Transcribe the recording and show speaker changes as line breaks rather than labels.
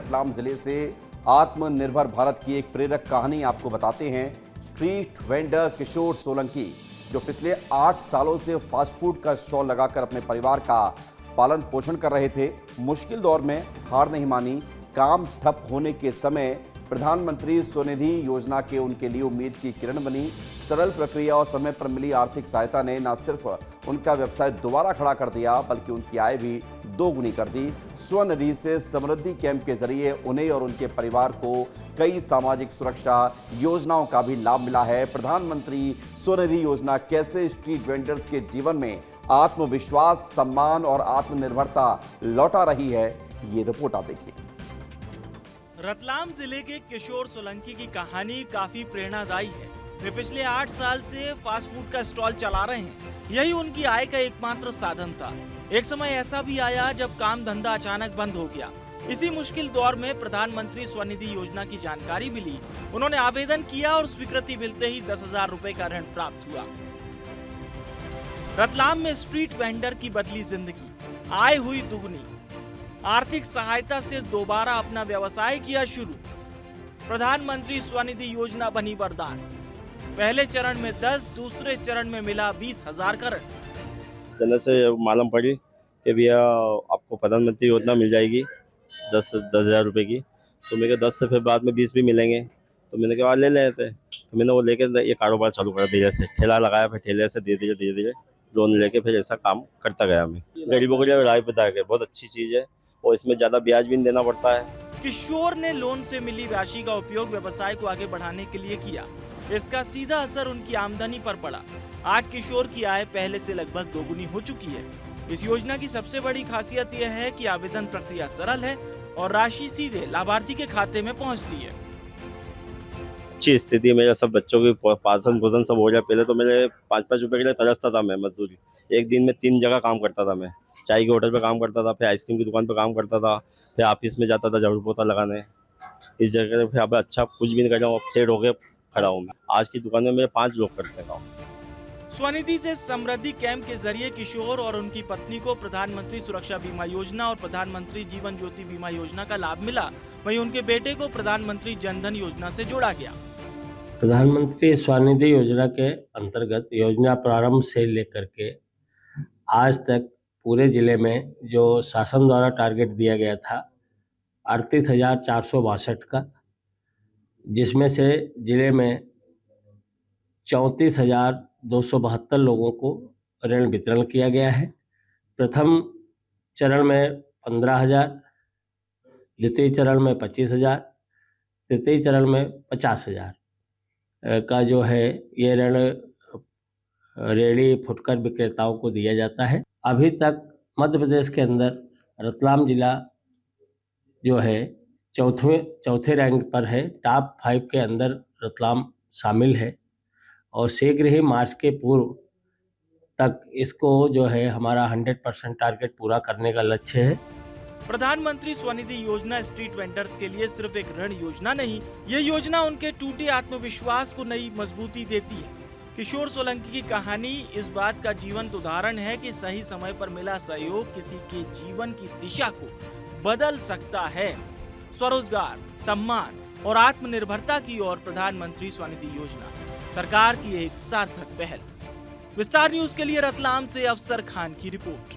रतलाम जिले से आत्मनिर्भर भारत की एक प्रेरक कहानी आपको बताते हैं। स्ट्रीट वेंडर किशोर सोलंकी, जो पिछले 8 सालों से फास्ट फूड का स्टॉल लगाकर अपने परिवार का पालन पोषण कर रहे थे, मुश्किल दौर में हार नहीं मानी। काम ठप होने के समय प्रधानमंत्री स्वनिधि योजना के उनके लिए उम्मीद की किरण बनी। सरल प्रक्रिया और समय पर मिली आर्थिक सहायता ने न सिर्फ उनका व्यवसाय दोबारा खड़ा कर दिया, बल्कि उनकी आय भी दोगुनी कर दी। स्वनिधि से समृद्धि कैंप के जरिए उन्हें और उनके परिवार को कई सामाजिक सुरक्षा योजनाओं का भी लाभ मिला है। प्रधानमंत्री स्वनिधि योजना कैसे स्ट्रीट वेंडर्स के जीवन में आत्मविश्वास, सम्मान और आत्मनिर्भरता लौटा रही है, ये रिपोर्ट आप देखिए।
रतलाम जिले के किशोर सोलंकी की कहानी काफी प्रेरणादायी है। वे पिछले 8 साल से फास्ट फूड का स्टॉल चला रहे हैं। यही उनकी आय का एकमात्र साधन था। एक समय ऐसा भी आया जब काम धंधा अचानक बंद हो गया। इसी मुश्किल दौर में प्रधानमंत्री स्वनिधि योजना की जानकारी मिली। उन्होंने आवेदन किया और स्वीकृति मिलते ही 10,000 रुपए का ऋण प्राप्त हुआ। रतलाम में स्ट्रीट वेंडर की बदली जिंदगी, आय हुई दुगनी। आर्थिक सहायता से दोबारा अपना व्यवसाय किया शुरू। प्रधानमंत्री स्वनिधि योजना बनी वरदान। पहले चरण में 10, दूसरे चरण में मिला 20,000 का ऋण।
जनरल से मालूम पड़ी कि भैया आपको प्रधानमंत्री योजना मिल जाएगी 10,000 रुपए की। तो मेरे 10 से फिर बाद में 20 भी मिलेंगे, तो मैंने कहा ले लेते। तो मैंने वो लेके ये कारोबार चालू करा। धीरे से ठेला लगाया, फिर ठेले से धीरे धीरे लोन लेके फिर ऐसा काम करता गया। मैं गरीबों को जो राय बता के बहुत अच्छी चीज़ है और इसमें ज़्यादा ब्याज भी नहीं देना पड़ता है।
किशोर ने लोन से मिली राशि का उपयोग व्यवसाय को आगे बढ़ाने के लिए किया। इसका सीधा असर उनकी आमदनी पर पड़ा। आज किशोर की आय पहले से लगभग दोगुनी हो चुकी है। इस योजना की सबसे बड़ी खासियत यह है कि आवेदन प्रक्रिया सरल है और राशि सीधे लाभार्थी के खाते में पहुंचती है।
अच्छी स्थिति में सब बच्चों की पालन पोषण सब हो जाए। पहले तो मेरे 5-5 रुपए के लिए तरसता था मैं मजदूरी। एक दिन में 3 जगह काम करता था मैं। चाय के होटल पे काम करता था, फिर आइसक्रीम की दुकान पे काम करता था, फिर ऑफिस में जाता था झाड़ू पोछा लगाने। इस जगह फिर अब अच्छा कुछ भी नहीं कर रहा हूँ, अपसेट होकर खड़ा हूँ मैं। आज की दुकान में मेरे 5 लोग करते हैं काम।
स्वनिधि से समृद्धि कैंप के जरिए किशोर और उनकी पत्नी को प्रधानमंत्री सुरक्षा बीमा योजना और प्रधानमंत्री जीवन ज्योति बीमा योजना का लाभ मिला। वहीं उनके बेटे को प्रधानमंत्री जनधन योजना से जोड़ा गया।
प्रधानमंत्री स्वनिधि योजना के अंतर्गत योजना प्रारंभ से लेकर के आज तक पूरे जिले में जो शासन द्वारा टारगेट दिया गया था 38,462 का, जिसमें से जिले में 34,272 लोगों को ऋण वितरण किया गया है। प्रथम चरण में 15,000, द्वितीय चरण में 25,000, तृतीय चरण में 50,000 का जो है ये ऋण रेहड़ी फुटकर विक्रेताओं को दिया जाता है। अभी तक मध्य प्रदेश के अंदर रतलाम जिला जो है चौथे रैंक पर है। टॉप 5 के अंदर रतलाम शामिल है और शीघ्र ही मार्च के पूर्व तक इसको जो है हमारा 100% टारगेट पूरा करने का लक्ष्य है।
प्रधानमंत्री स्वनिधि योजना स्ट्रीट वेंडर्स के लिए सिर्फ एक ऋण योजना नहीं, ये योजना उनके टूटे आत्मविश्वास को नई मजबूती देती है। किशोर सोलंकी की कहानी इस बात का जीवंत उदाहरण है कि सही समय पर मिला सहयोग किसी के जीवन की दिशा को बदल सकता है। स्वरोजगार, सम्मान और आत्मनिर्भरता की ओर प्रधानमंत्री स्वनिधि योजना सरकार की एक सार्थक पहल। विस्तार न्यूज के लिए रतलाम से अफसर खान की रिपोर्ट।